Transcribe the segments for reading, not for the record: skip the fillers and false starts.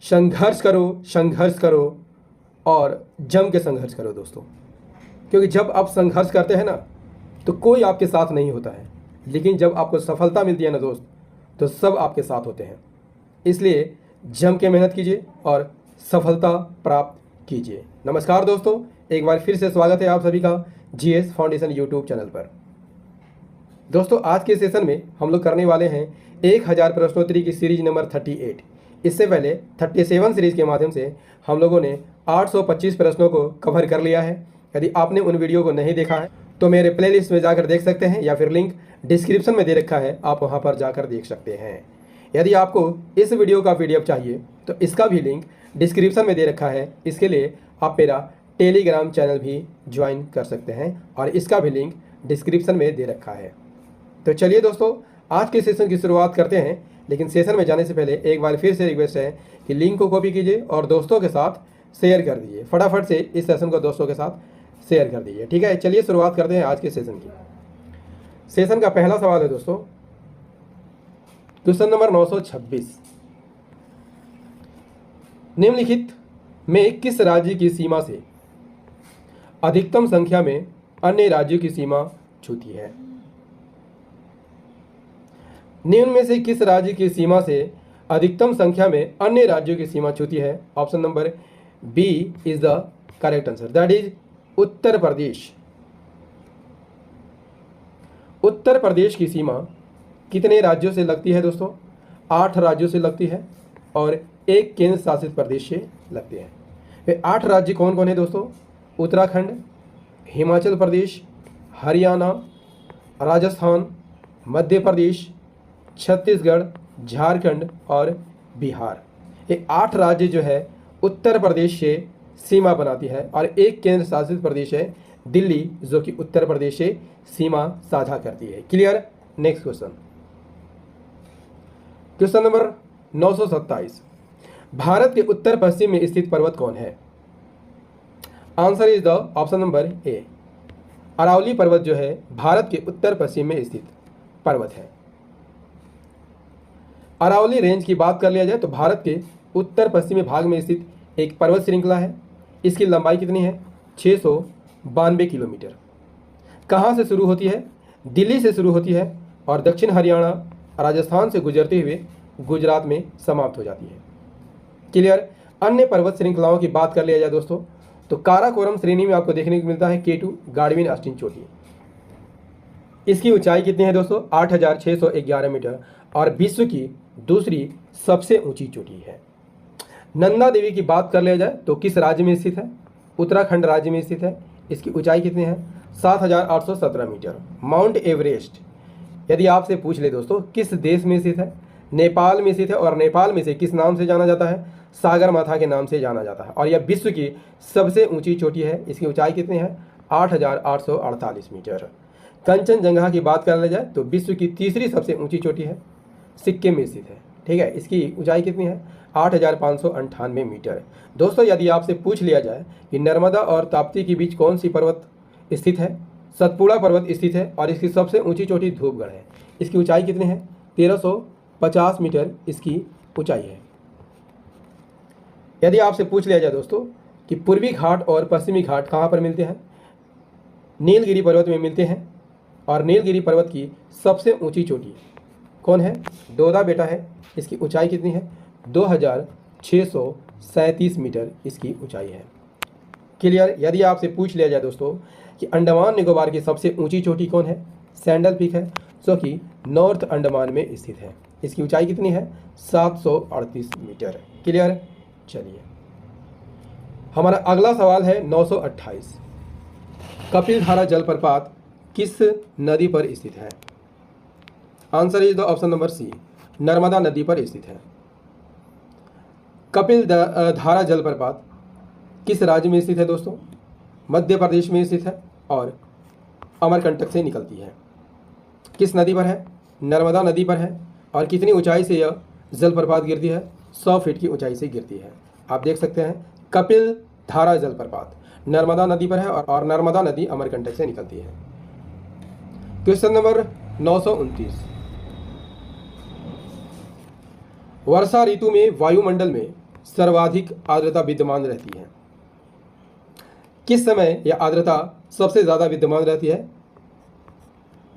संघर्ष करो और जम के संघर्ष करो दोस्तों। क्योंकि जब आप संघर्ष करते हैं ना तो कोई आपके साथ नहीं होता है, लेकिन जब आपको सफलता मिलती है ना दोस्त तो सब आपके साथ होते हैं। इसलिए जम के मेहनत कीजिए और सफलता प्राप्त कीजिए। नमस्कार दोस्तों, एक बार फिर से स्वागत है आप सभी का जीएस फाउंडेशन यूट्यूब चैनल पर। दोस्तों आज के सेशन में हम लोग करने वाले हैं 1000 प्रश्नोत्तरी की सीरीज नंबर 38। इससे पहले 37 सीरीज के माध्यम से हम लोगों ने 825 प्रश्नों को कवर कर लिया है। यदि आपने उन वीडियो को नहीं देखा है तो मेरे प्लेलिस्ट में जाकर देख सकते हैं, या फिर लिंक डिस्क्रिप्शन में दे रखा है, आप वहां पर जाकर देख सकते हैं। यदि आपको इस वीडियो का पीडीएफ चाहिए तो इसका भी लिंक डिस्क्रिप्शन में दे रखा है। इसके लिए आप मेरा टेलीग्राम चैनल भी ज्वाइन कर सकते हैं और इसका भी लिंक डिस्क्रिप्शन में दे रखा है। तो चलिए दोस्तों आज के सेशन की शुरुआत करते हैं, लेकिन सेशन में जाने से पहले एक बार फिर से रिक्वेस्ट है कि लिंक को कॉपी कीजिए और दोस्तों के साथ शेयर कर दीजिए। फटाफट से इस सेशन को दोस्तों के साथ शेयर कर दीजिए, ठीक है। चलिए शुरुआत करते हैं आज के सेशन की। सेशन का पहला सवाल है दोस्तों, क्वेश्चन नंबर 926। निम्नलिखित में किस राज्य की सीमा से अधिकतम संख्या में अन्य राज्यों की सीमा छूती है? निम्न में से किस राज्य की सीमा से अधिकतम संख्या में अन्य राज्यों की सीमा छूती है? Option number B is the correct answer, that is Uttar Pradesh. Uttar Pradesh की सीमा कितने राज्यों से लगती है दोस्तों? 8 राज्यों से लगती है और एक केंद्र शासित प्रदेश से लगते हैं। वे 8 राज्य कौन कौन है दोस्तों? उत्तराखंड, हिमाचल प्रदेश, हरियाणा, राजस्थान, मध्य प्रदेश, छत्तीसगढ़, झारखंड और बिहार। ये 8 राज्य जो है उत्तर प्रदेश से सीमा बनाती है और एक केंद्र शासित प्रदेश है दिल्ली, जो कि उत्तर प्रदेश से सीमा साझा करती है। Clear? Next question, question number 927। Bharat के उत्तर पश्चिम में स्थित पर्वत कौन है? Answer is the option number A, Aravalli पर्वत जो है भारत के उत्तर पश्चिम में स्थित पर्वत है। अरावली रेंज की बात कर लिया जाए तो भारत के उत्तर पश्चिमी भाग में स्थित एक पर्वत श्रृंखला है। इसकी लंबाई कितनी है? 692 किलोमीटर। कहाँ से शुरू होती है? दिल्ली से शुरू होती है और दक्षिण हरियाणा, राजस्थान से गुजरते हुए गुजरात में समाप्त हो जाती है। क्लियर? अन्य पर्वत श्रृंखलाओं की बात कर लिया जाए दोस्तों तो काराकोरम श्रेणी में आपको देखने को मिलता है K2 गार्डविन ऑस्टिन चोटी। इसकी ऊंचाई कितनी है दोस्तों? 8611 मीटर और विश्व की दूसरी सबसे ऊंची चोटी है। नंदा देवी की बात कर लिया जाए तो किस राज्य में स्थित है? उत्तराखंड राज्य में स्थित है। इसकी ऊंचाई कितनी है? 7817 मीटर। माउंट एवरेस्ट यदि आपसे पूछ ले दोस्तों किस देश में स्थित है? नेपाल में स्थित है और नेपाल में से किस नाम से जाना जाता है? सागर माथा के नाम से जाना जाता है और यह विश्व की सबसे ऊंची चोटी है। इसकी ऊंचाई कितनी है? 8848 मीटर। कंचनजंगा की बात कर ली जाए तो विश्व की तीसरी सबसे ऊंची चोटी है, सिक्किम में स्थित है, ठीक है। इसकी ऊंचाई कितनी है? 8598 मीटर। दोस्तों यदि आपसे पूछ लिया जाए कि नर्मदा और ताप्ती के बीच कौन सी पर्वत स्थित है? सतपुड़ा पर्वत स्थित है और इसकी सबसे ऊंची चोटी धूपगढ़ है। इसकी ऊंचाई कितनी है? 1350 मीटर इसकी ऊंचाई है। यदि आपसे पूछ लिया जाए दोस्तों कि पूर्वी घाट और पश्चिमी घाट कहाँ पर मिलते हैं? नीलगिरी पर्वत में मिलते हैं और नीलगिरी पर्वत की सबसे ऊंची चोटी कौन है? डोदा बेटा है। इसकी ऊंचाई कितनी है? 2637 मीटर इसकी ऊंचाई है। क्लियर? यदि आपसे पूछ लिया जाए दोस्तों कि अंडमान निकोबार की सबसे ऊंची चोटी कौन है? सैंडल पीक है, जो कि नॉर्थ अंडमान में स्थित है। इसकी ऊंचाई कितनी है? 738 मीटर। क्लियर? चलिए हमारा अगला सवाल है 928। कपिलधारा जलप्रपात किस नदी पर स्थित है? Answer is the option number C, Narmada नदी पर स्थित है। कपिलधारा जलप्रपात किस राज्य में स्थित है दोस्तों? मध्य प्रदेश में स्थित है और अमरकंटक से निकलती है। किस नदी पर है? नर्मदा नदी पर है। और कितनी ऊंचाई से यह जलप्रपात गिरती है? 100 फीट की ऊंचाई से गिरती है। आप देख सकते हैं कपिलधारा जलप्रपात नर्मदा नदी पर है और नर्मदा नदी अमरकंटक से निकलती है। Question number 929। वर्षा ऋतु में वायुमंडल में सर्वाधिक आर्द्रता विद्यमान रहती है? किस समय यह आर्द्रता सबसे ज़्यादा विद्यमान रहती है?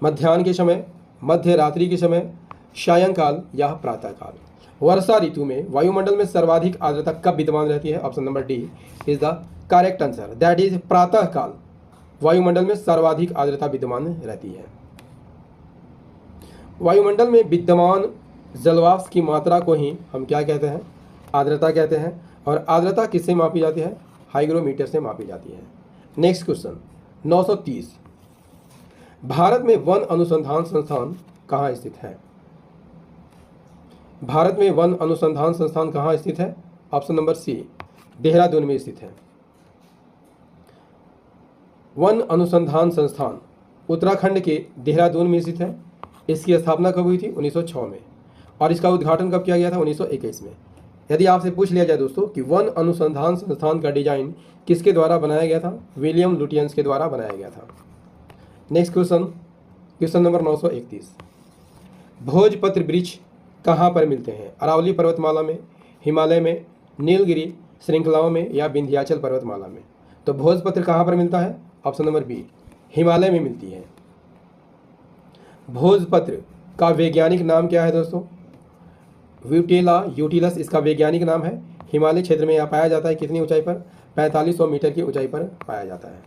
मध्याह्न के समय, मध्य रात्रि के समय, सायंकाल या प्रातःकाल? वर्षा ऋतु में वायुमंडल में सर्वाधिक आर्द्रता कब विद्यमान रहती है? Option number D is the correct answer, that is प्रातःकाल। वायुमंडल में सर्वाधिक आर्द्रता विद्यमान रहती है। वायुमंडल में विद्यमान जलवाष्प की मात्रा को ही हम क्या कहते हैं? आर्द्रता कहते हैं। और आर्द्रता किससे मापी जाती है? हाइग्रोमीटर से मापी जाती है। नेक्स्ट क्वेश्चन 930, भारत में वन अनुसंधान संस्थान कहाँ स्थित है? भारत में वन अनुसंधान संस्थान कहाँ स्थित है? ऑप्शन नंबर सी, देहरादून में स्थित है। वन अनुसंधान संस्थान उत्तराखंड के देहरादून में स्थित है। इसकी स्थापना कब हुई थी? 1906 में। और इसका उद्घाटन कब किया गया था? 1921 में। यदि आपसे पूछ लिया जाए दोस्तों कि वन अनुसंधान संस्थान का डिजाइन किसके द्वारा बनाया गया था? विलियम लुटियंस के द्वारा बनाया गया था। नेक्स्ट क्वेश्चन, क्वेश्चन नंबर 931, भोजपत्र वृक्ष कहाँ पर मिलते हैं? अरावली पर्वतमाला में, हिमालय में, नीलगिरी श्रृंखलाओं में या विंध्याचल पर्वतमाला में? तो भोजपत्र कहाँ पर मिलता है? ऑप्शन नंबर बी, हिमालय में मिलती है। भोजपत्र का वैज्ञानिक नाम क्या है दोस्तों? व्यूटेला यूटिलस इसका वैज्ञानिक नाम है। हिमालय क्षेत्र में यह पाया जाता है। कितनी ऊंचाई पर? 4500 मीटर की ऊंचाई पर पाया जाता है।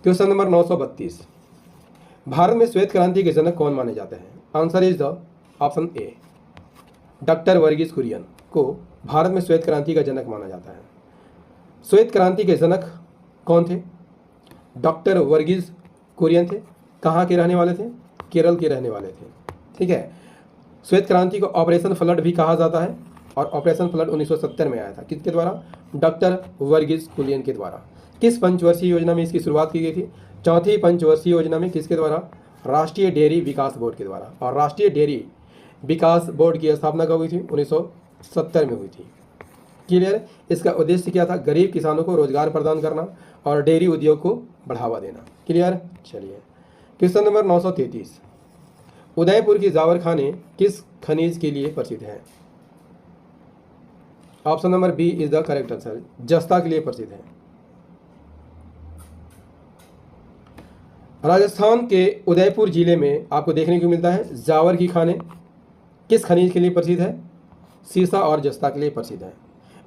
क्वेश्चन नंबर 932, भारत में श्वेत क्रांति के जनक कौन माने जाते हैं? Answer is the option A, doctor Verghese Kurien को भारत में श्वेत क्रांति का जनक माना जाता है। श्वेत क्रांति के जनक कौन थे? डॉक्टर वर्गीज कुरियन थे। कहाँ के रहने वाले थे? केरल के रहने वाले थे। ठीक है। श्वेत क्रांति को ऑपरेशन फ्लड भी कहा जाता है और ऑपरेशन फ्लड 1970 में आया था। किसके द्वारा? डॉक्टर वर्गीज कुरियन के द्वारा। किस पंचवर्षीय योजना में इसकी शुरुआत की गई थी? चौथी पंचवर्षीय योजना में। किसके द्वारा? राष्ट्रीय डेयरी विकास बोर्ड के द्वारा। और राष्ट्रीय डेयरी विकास बोर्ड की स्थापना कब हुई थी? 1970 में हुई थी। क्लियर? इसका उद्देश्य क्या था? गरीब किसानों को रोजगार प्रदान करना और डेयरी उद्योग को बढ़ावा देना। क्लियर? चलिए क्वेश्चन नंबर 933, उदयपुर की जावर खाने किस खनिज के लिए प्रसिद्ध है? Option number B is the correct answer, जस्ता के लिए प्रसिद्ध है। राजस्थान के उदयपुर जिले में आपको देखने को मिलता है जावर की खाने किस खनिज के लिए प्रसिद्ध है? सीसा और जस्ता के लिए प्रसिद्ध है।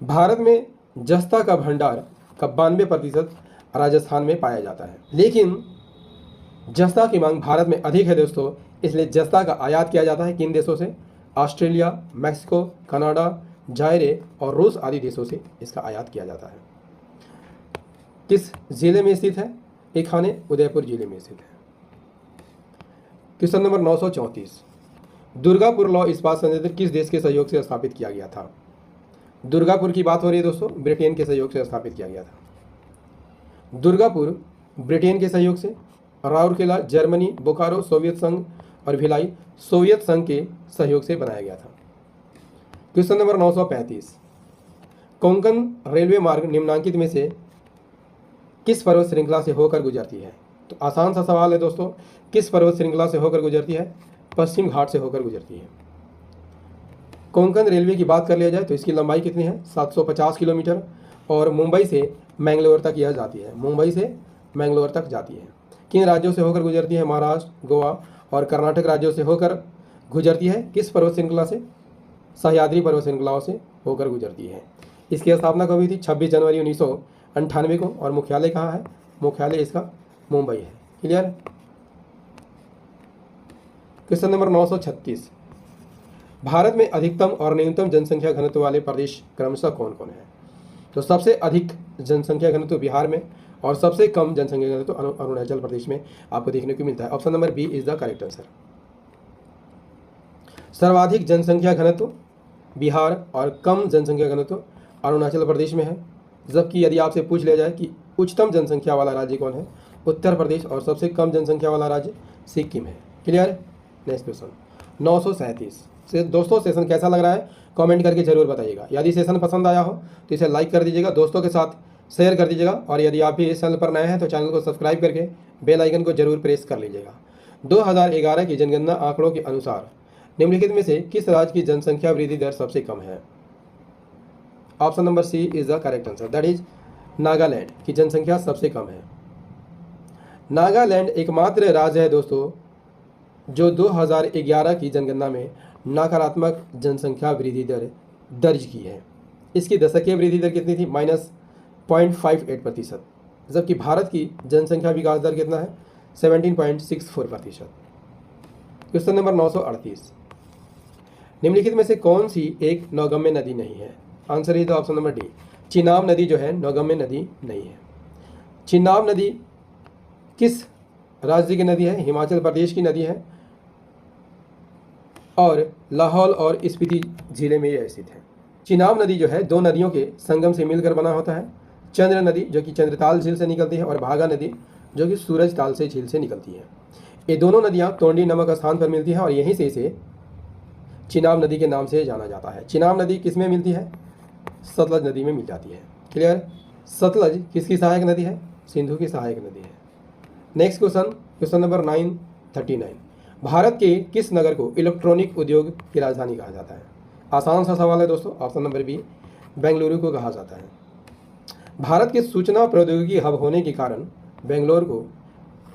भारत में जस्ता का भंडार का 92% राजस्थान में पाया जाता है, लेकिन जस्ता की मांग भारत में अधिक है दोस्तों, इसलिए जस्ता का आयात किया जाता है किन देशों से? ऑस्ट्रेलिया, मैक्सिको, कनाडा, जायरे और रूस आदि देशों से इसका आयात किया जाता है। किस जिले में स्थित है ये खाने? उदयपुर जिले में स्थित है। क्वेश्चन नंबर 934, दुर्गापुर लौह इस्पात संयंत्र किस देश के सहयोग से स्थापित किया गया था? दुर्गापुर की बात हो रही है दोस्तों, ब्रिटेन के सहयोग से स्थापित किया गया था। दुर्गापुर ब्रिटेन के सहयोग से, राउरकेला जर्मनी, बोकारो सोवियत संघ और भिलाई सोवियत संघ के सहयोग से बनाया गया था। क्वेश्चन नंबर 935, कोंकण रेलवे मार्ग निम्नांकित में से किस पर्वत श्रृंखला से होकर गुजरती है? तो आसान सा सवाल है दोस्तों, किस पर्वत श्रृंखला से होकर गुजरती है? पश्चिम घाट से होकर गुजरती है। कोंकण रेलवे की बात कर लिया जाए तो इसकी लंबाई कितनी है? 750 किलोमीटर और मुंबई से मैंगलोर तक यह जाती है। मुंबई से मैंगलोर तक जाती है। किन राज्यों से होकर गुजरती है? महाराष्ट्र, गोवा और कर्नाटक राज्यों से होकर गुजरती है। किस पर्वत श्रृंखला से? सह्याद्री पर्वत श्रृंखलाओं से होकर गुजरती है। इसकी स्थापना कब हुई थी? 26 जनवरी 1998 को। और मुख्यालय कहाँ है? मुख्यालय इसका मुंबई है। क्लियर? क्वेश्चन नंबर 936, भारत में अधिकतम और न्यूनतम जनसंख्या घनत्व वाले प्रदेश क्रमशः कौन कौन है? तो सबसे अधिक जनसंख्या घनत्व बिहार में और सबसे कम जनसंख्या घनत्व अरुणाचल प्रदेश में आपको देखने को मिलता है। Option number B is the correct answer. सर्वाधिक जनसंख्या घनत्व बिहार और कम जनसंख्या घनत्व अरुणाचल प्रदेश में है। जबकि यदि आपसे पूछ लिया जाए कि उच्चतम जनसंख्या वाला राज्य कौन है? उत्तर प्रदेश। और सबसे कम जनसंख्या वाला राज्य सिक्किम है। क्लियर? नेक्स्ट क्वेश्चन 937 से दोस्तों सेशन कैसा लग रहा है कमेंट करके जरूर बताइएगा। यदि सेशन पसंद आया हो तो इसे लाइक कर दीजिएगा, दोस्तों के साथ शेयर कर दीजिएगा। और यदि आप भी इस चैनल पर नए हैं तो चैनल को सब्सक्राइब करके बेल आइकन को जरूर प्रेस कर लीजिएगा। 2011 की जनगणना आंकड़ों के अनुसार निम्नलिखित में से किस राज्य की जनसंख्या वृद्धि दर सबसे कम है? Option number C is the correct answer, that is Nagaland की जनसंख्या सबसे कम है। नागालैंड एकमात्र राज्य है दोस्तों जो 2011 की जनगणना में नकारात्मक जनसंख्या वृद्धि दर दर्ज की है। इसकी दशकीय वृद्धि दर कितनी थी? -0.58%, जबकि भारत की जनसंख्या विकास दर कितना है? 17.64%। क्वेश्चन नंबर 938, निम्नलिखित में से कौन सी एक नौगम्य नदी नहीं है? Answer is the option number D, Chenab नदी जो है नौगम्य नदी नहीं है। चिनाब नदी किस राज्य की नदी है? हिमाचल प्रदेश की नदी है और लाहौल और स्पीति जिले में यह स्थित है। चिनाब नदी जो है दो नदियों के संगम से मिलकर बना होता है। चंद्र नदी जो कि चंद्रताल झील से निकलती है और भागा नदी जो कि सूरज ताल से झील से निकलती है। ये दोनों नदियाँ तोंडी नामक स्थान पर मिलती है और यहीं से इसे चिनाब नदी के नाम से जाना जाता है। चिनाब नदी किस में मिलती है? सतलज नदी में मिल जाती है। क्लियर? सतलज किसकी सहायक नदी है? सिंधु की सहायक नदी है। Next question, question number 939, Bharat के किस नगर को इलेक्ट्रॉनिक उद्योग की राजधानी कहा जाता है? आसान सा सवाल है दोस्तों, ऑप्शन नंबर बी, बेंगलुरु को कहा जाता है। भारत के सूचना प्रौद्योगिकी हब होने के कारण बेंगलोर को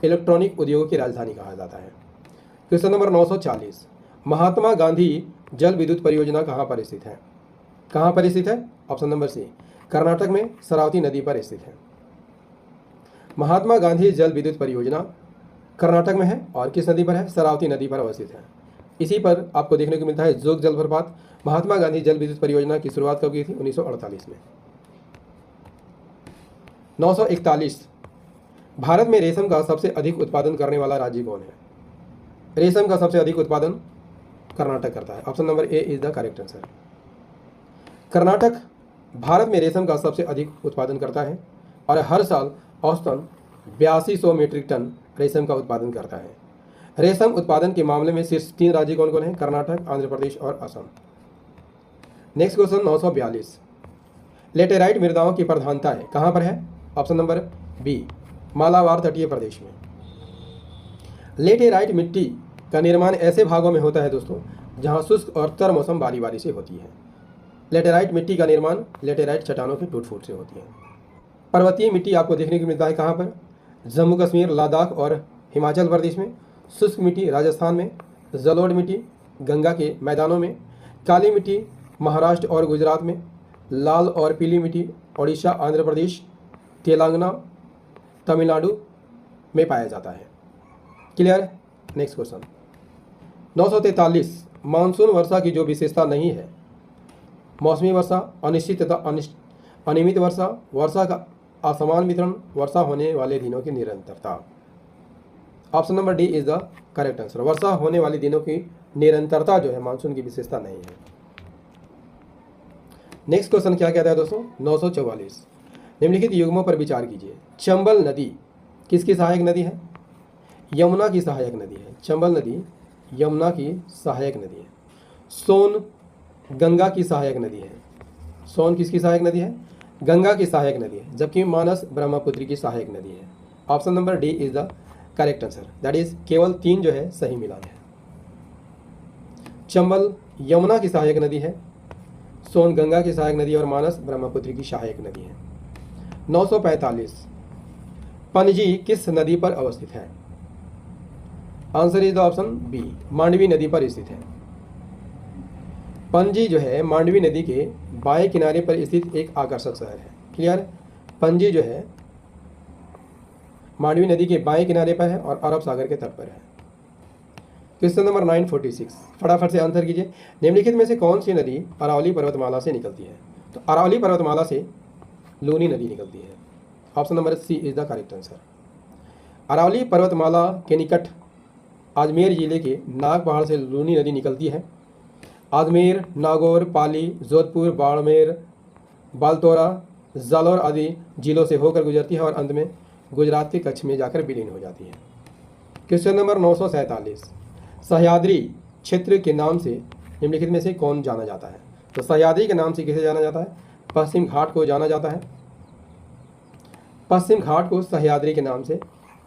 इलेक्ट्रॉनिक उद्योग की राजधानी कहा जाता है। क्वेश्चन नंबर 940, महात्मा गांधी जल विद्युत परियोजना कहाँ पर स्थित है? कहाँ पर स्थित है? ऑप्शन नंबर सी, कर्नाटक में शरावती नदी पर स्थित है। महात्मा गांधी जल विद्युत परियोजना कर्नाटक में है और किस नदी पर है? शरावती नदी पर अवस्थित है। इसी पर आपको देखने को मिलता है जोग जलप्रपात। महात्मा गांधी जल विद्युत परियोजना की शुरुआत कब की थी? 1948 में। 941, भारत में रेशम का सबसे अधिक उत्पादन करने वाला राज्य कौन है? रेशम का सबसे अधिक उत्पादन कर्नाटक करता है। Option number A is the correct answer. Karnataka Bharat में रेशम का सबसे अधिक उत्पादन करता है और हर साल औसतन 8200 मीट्रिक टन रेशम का उत्पादन करता है। रेशम उत्पादन के मामले में शीर्ष 3 राज्य कौन कौन हैं? कर्नाटक, आंध्र प्रदेश और असम। नेक्स्ट क्वेश्चन 942, लेटेराइट मृदाओं की प्रधानता है कहाँ पर है? ऑप्शन नंबर बी, मालाबार तटीय प्रदेश में। लेटेराइट मिट्टी का निर्माण ऐसे भागों में होता है दोस्तों जहाँ शुष्क और तर मौसम बारी बारी से होती है। लेटेराइट मिट्टी का निर्माण लेटेराइट चट्टानों के टूट फूट से होती है। पर्वतीय मिट्टी आपको देखने को मिलता है कहाँ पर? जम्मू कश्मीर, लद्दाख और हिमाचल प्रदेश में। शुष्क मिट्टी राजस्थान में, जलोढ़ मिट्टी गंगा के मैदानों में, काली मिट्टी महाराष्ट्र और गुजरात में, लाल और पीली मिट्टी ओडिशा, आंध्र प्रदेश, तेलंगाना, तमिलनाडु में पाया जाता है। क्लियर? नेक्स्ट क्वेश्चन 943, मानसून वर्षा की जो विशेषता नहीं है, मौसमी वर्षा, अनिश्चित तथा अनियमित वर्षा, वर्षा का असमान वितरण, वर्षा होने वाले दिनों की निरंतरता। Option number D is the correct answer. वर्षा होने वाले दिनों की निरंतरता जो है मानसून की विशेषता नहीं है। नेक्स्ट क्वेश्चन क्या कहता है दोस्तों? 944, निम्नलिखित युग्मों पर विचार कीजिए। चंबल नदी किसकी सहायक नदी है? यमुना की सहायक नदी है। चंबल नदी यमुना की सहायक नदी है। सोन गंगा की सहायक नदी है। सोन किसकी सहायक नदी है? गंगा की सहायक नदी है, जबकि मानस ब्रह्मपुत्र की सहायक नदी है। Option number D is the correct answer, that is केवल 3 जो है सही मिलान है। चंबल यमुना की सहायक नदी है, सोन गंगा की सहायक नदी और मानस ब्रह्मपुत्र की सहायक नदी है। 945, पणजी किस नदी पर अवस्थित है? Answer is the option B, Mandovi नदी पर स्थित है। पणजी जो है मांडवी नदी के बाएं किनारे पर स्थित एक आकर्षक शहर है। क्लियर? पणजी जो है मांडवी नदी के बाएं किनारे पर है और अरब सागर के तट पर है। क्वेश्चन नंबर 946, फटाफट से आंसर कीजिए। निम्नलिखित में से कौन सी नदी अरावली पर्वतमाला से निकलती है? तो अरावली पर्वतमाला से लूनी नदी निकलती है। Option number C is the correct answer. Aravalli पर्वतमाला के निकट अजमेर जिले के नाग पहाड़ से लूनी नदी निकलती है। अजमेर, नागौर, पाली, जोधपुर, बाड़मेर, बालतोरा, जालौर आदि जिलों से होकर गुजरती है और अंत में गुजरात के कच्छ में जाकर विलीन हो जाती है। क्वेश्चन नंबर 947, सह्याद्री क्षेत्र के नाम से निम्नलिखित में से कौन जाना जाता है? तो सह्याद्री के नाम से किसे जाना जाता है? पश्चिम घाट को जाना जाता है। पश्चिम घाट को सह्याद्री के नाम से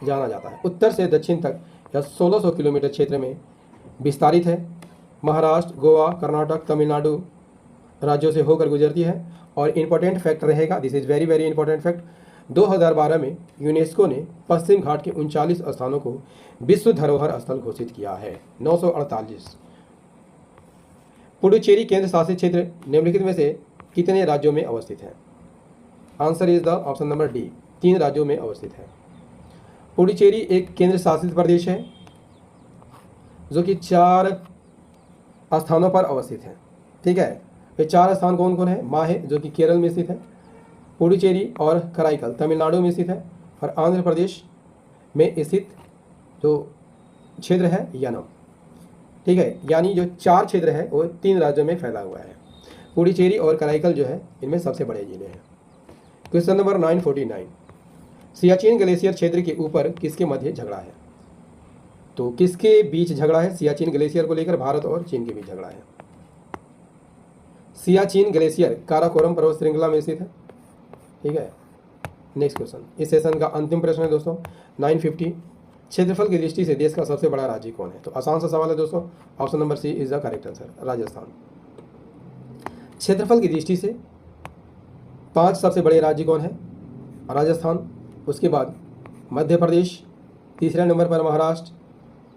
जाना जाता है। उत्तर से दक्षिण तक यह 1600 किलोमीटर क्षेत्र में विस्तारित है। महाराष्ट्र, गोवा, कर्नाटक, तमिलनाडु राज्यों से होकर गुजरती है। और इम्पोर्टेंट फैक्ट रहेगा, this is very very important fact, 2012 में यूनेस्को ने पश्चिम घाट के 39 स्थानों को विश्व धरोहर स्थल घोषित किया है। 948। पुडुचेरी केंद्र शासित क्षेत्र निम्नलिखित में से कितने राज्यों में अवस्थित है? Answer is the option number D, 3 राज्यों में अवस्थित है। पुडुचेरी एक केंद्र शासित प्रदेश है जो कि 4 स्थानों पर अवस्थित है। ठीक है, ये 4 स्थान कौन कौन है? माहे जो कि केरल में स्थित है, पुडुचेरी और कराईकल तमिलनाडु में स्थित है, और आंध्र प्रदेश में स्थित जो क्षेत्र है यनम। ठीक है, यानी जो 4 क्षेत्र है वो 3 राज्यों में फैला हुआ है। पुडुचेरी और कराईकल जो है इनमें सबसे बड़े जिले हैं। क्वेश्चन नंबर 949, सियाचिन ग्लेशियर क्षेत्र के ऊपर किसके मध्य झगड़ा है? तो किसके बीच झगड़ा है? सियाचिन ग्लेशियर को लेकर भारत और चीन के बीच झगड़ा है। सियाचिन ग्लेशियर काराकोरम पर्वत श्रृंखला में स्थित है। ठीक है, नेक्स्ट क्वेश्चन, इस सेशन का अंतिम प्रश्न है दोस्तों 950, क्षेत्रफल की दृष्टि से देश का सबसे बड़ा राज्य कौन है? तो आसान सा सवाल है दोस्तों, option number C is the correct answer, Rajasthan. क्षेत्रफल की दृष्टि से 5 सबसे बड़े राज्य कौन है? राजस्थान, उसके बाद मध्य प्रदेश, तीसरे नंबर पर महाराष्ट्र,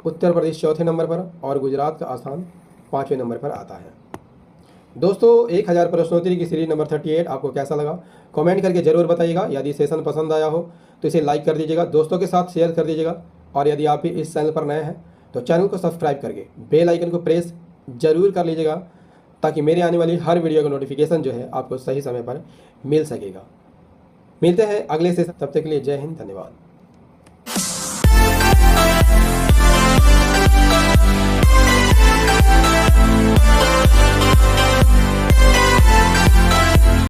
उत्तर प्रदेश चौथे नंबर पर, और गुजरात का स्थान 5वें नंबर पर आता है। दोस्तों 1000 प्रश्नोत्तरी की सीरीज नंबर 38 आपको कैसा लगा कमेंट करके जरूर बताइएगा। यदि सेशन पसंद आया हो तो इसे लाइक कर दीजिएगा, दोस्तों के साथ शेयर कर दीजिएगा, और यदि आप भी इस चैनल पर नए हैं तो चैनल को सब्सक्राइब करके बेल आइकन को प्रेस जरूर कर लीजिएगा, ताकि मेरे आने वाली हर वीडियो का नोटिफिकेशन जो है आपको सही समय पर मिल सकेगा। मिलते हैं अगले सेशन, तब तक के लिए जय हिंद, धन्यवाद।